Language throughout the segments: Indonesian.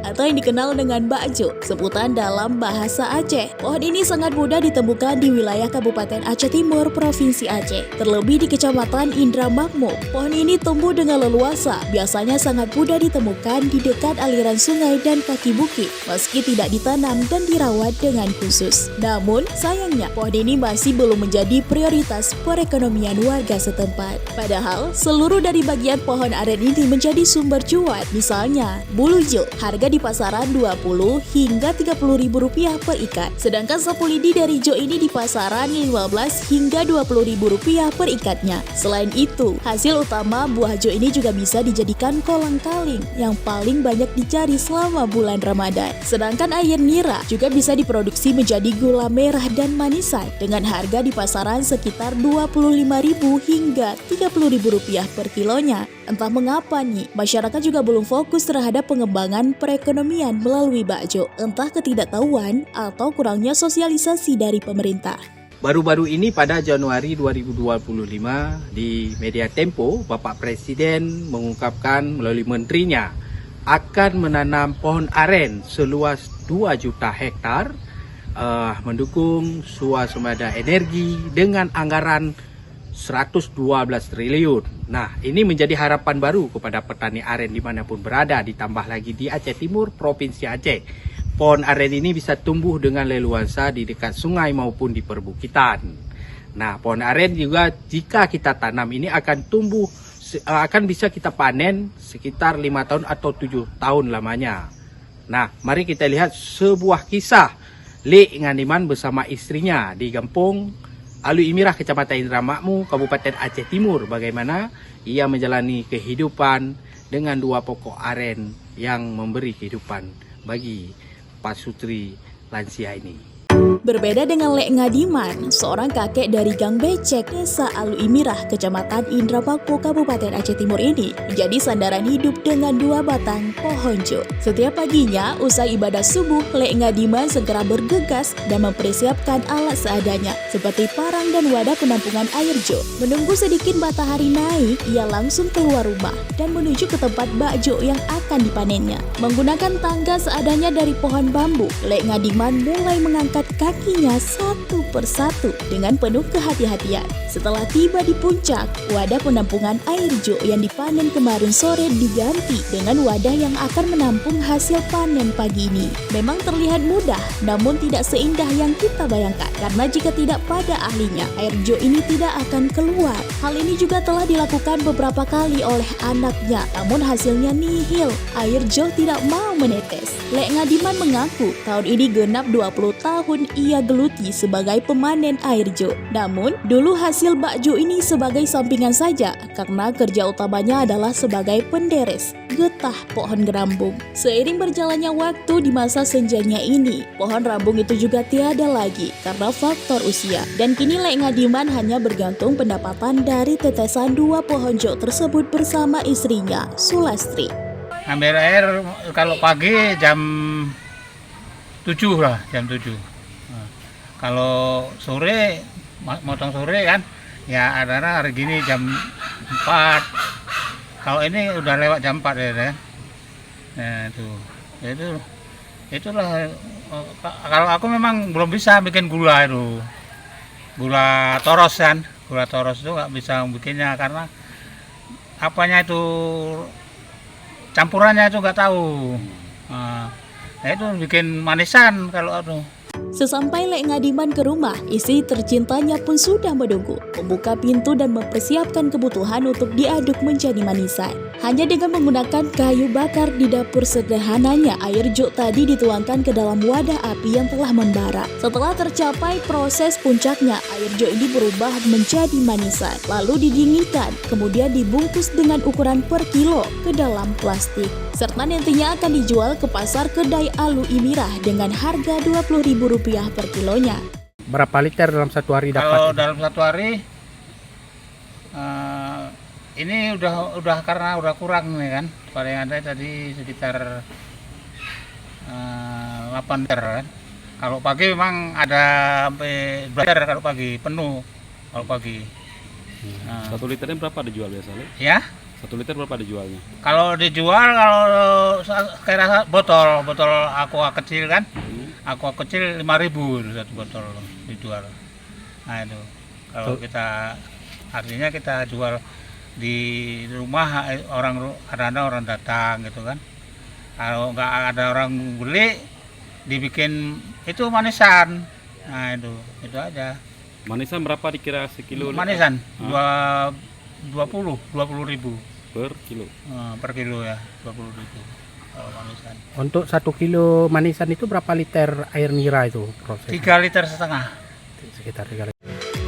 atau yang dikenal dengan bakjo, sebutan dalam bahasa Aceh. Pohon ini sangat mudah ditemukan di wilayah Kabupaten Aceh Timur, Provinsi Aceh, terlebih di Kecamatan Indra Makmur. Pohon ini tumbuh dengan leluasa, biasanya sangat mudah ditemukan di dekat aliran sungai dan kaki bukit, meski tidak ditanam dan dirawat dengan khusus. Namun, sayangnya, pohon ini masih belum menjadi prioritas perekonomian warga setempat. Padahal, seluruh dari bagian pohon aren ini menjadi sumber cuan. Misalnya, bulu jo, harga di pasaran Rp20 hingga Rp30.000 per ikat. Sedangkan sapu lidi dari jo ini di pasaran Rp15 hingga Rp20.000 per ikatnya. Selain itu, hasil utama buah jo ini juga bisa dijadikan kolang-kaling yang paling banyak dicari selama bulan Ramadan. Sedangkan air nira juga bisa diproduksi menjadi gula merah dan manisan dengan harga di pasaran sekitar Rp25.000 hingga Rp30.000 per kilonya. Entah mengapa nih, masyarakat juga belum fokus terhadap pengembangan perekonomian melalui bakjo, entah ketidaktahuan atau kurangnya sosialisasi dari pemerintah. Baru-baru ini pada Januari 2025 di media Tempo, Bapak Presiden mengungkapkan melalui menterinya akan menanam pohon aren seluas 2 juta hektar, mendukung swasembada energi dengan anggaran 112 triliun. Nah, ini menjadi harapan baru kepada petani aren dimanapun berada, ditambah lagi di Aceh Timur, Provinsi Aceh. Pohon aren ini bisa tumbuh dengan leluasa di dekat sungai maupun di perbukitan. Nah, pohon aren juga jika kita tanam ini akan tumbuh, akan bisa kita panen sekitar 5 tahun atau 7 tahun lamanya. Nah, mari kita lihat sebuah kisah Lek Ngadiman bersama istrinya di Kampung Alu Imirah, Kecamatan Indra Makmur, Kabupaten Aceh Timur. Bagaimana ia menjalani kehidupan dengan 2 pokok aren yang memberi kehidupan bagi pasutri lansia ini. Berbeda dengan Lek Ngadiman, seorang kakek dari Gang Becek, Desa Alu Imirah, Kecamatan Indra Makmur, Kabupaten Aceh Timur ini menjadi sandaran hidup dengan 2 batang pohon jo. Setiap paginya, usai ibadah subuh, Lek Ngadiman segera bergegas dan mempersiapkan alat seadanya, seperti parang dan wadah penampungan air jo. Menunggu sedikit matahari naik, ia langsung keluar rumah dan menuju ke tempat bakjo yang akan dipanennya. Menggunakan tangga seadanya dari pohon bambu, Lek Ngadiman mulai mengangkat kakinya satu persatu dengan penuh kehati-hatian. Setelah tiba di puncak, wadah penampungan air jo yang dipanen kemarin sore diganti dengan wadah yang akan menampung hasil panen pagi ini. Memang terlihat mudah, namun tidak seindah yang kita bayangkan, karena jika tidak pada ahlinya, air jo ini tidak akan keluar. Hal ini juga telah dilakukan beberapa kali oleh anaknya, namun hasilnya nihil. Air jo tidak mau menetes. Lek Ngadiman mengaku tahun ini genap 20 tahun ia geluti sebagai pemanen air jo. Namun, dulu hasil bakjo ini sebagai sampingan saja karena kerja utamanya adalah sebagai penderes getah pohon rambung. Seiring berjalannya waktu di masa senjanya ini, pohon rambung itu juga tiada lagi karena faktor usia. Dan kini Lek Ngadiman hanya bergantung pendapatan dari tetesan 2 pohon jo tersebut bersama istrinya, Sulastri. Ambil air kalau pagi jam 7 lah, jam 7. Kalau sore, motong sore kan, ya ada hari gini jam 4. Kalau ini udah lewat jam 4 ya kan. Nah itulah. Kalau aku memang belum bisa bikin gula itu. Gula toros kan. Gula toros itu nggak bisa bikinnya karena apanya itu, campurannya itu nggak tahu. Nah itu bikin manisan kalau itu. Sesampai Lek Ngadiman ke rumah, istri tercintanya pun sudah menunggu, membuka pintu dan mempersiapkan kebutuhan untuk diaduk menjadi manisan. Hanya dengan menggunakan kayu bakar di dapur sederhananya, air jo tadi dituangkan ke dalam wadah api yang telah membara. Setelah tercapai proses puncaknya, air jo ini berubah menjadi manisan, lalu didinginkan, kemudian dibungkus dengan ukuran per kilo ke dalam plastik, serta nantinya akan dijual ke pasar kedai Alu Imirah dengan harga Rp20.000 per kilonya. Berapa liter dalam satu hari dapat? Kalau dalam satu hari ini udah karena udah kurang nih kan. Kalau yang ada tadi sekitar 8 liter kan. Kalau pagi memang ada sampai 12 liter kalau pagi penuh kalau pagi. Nah, 1 liternya berapa dijual biasanya? ya, 1 liter berapa dijualnya? kalau dijual kalau kayak botol aqua kecil kan, aqua kecil 5.000 satu botol dijual. Nah itu kalau kita artinya kita jual di rumah ada orang datang gitu kan. Kalau nggak ada orang beli dibikin itu manisan. Nah itu aja. Manisan berapa dikira sekilo? Manisan 20.000 Per kilo. per kilo ya, 20.000 kalau manisan. Untuk 1 kilo manisan itu berapa liter air nira itu proses? 3,5 liter. Sekitar 3 liter.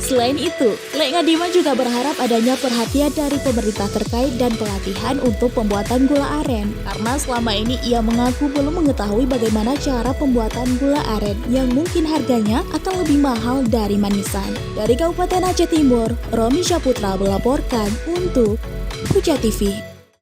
Selain itu, Lek Ngadiman juga berharap adanya perhatian dari pemerintah terkait dan pelatihan untuk pembuatan gula aren. Karena selama ini ia mengaku belum mengetahui bagaimana cara pembuatan gula aren yang mungkin harganya akan lebih mahal dari manisan. Dari Kabupaten Aceh Timur, Romi Syaputra melaporkan untuk Puja TV.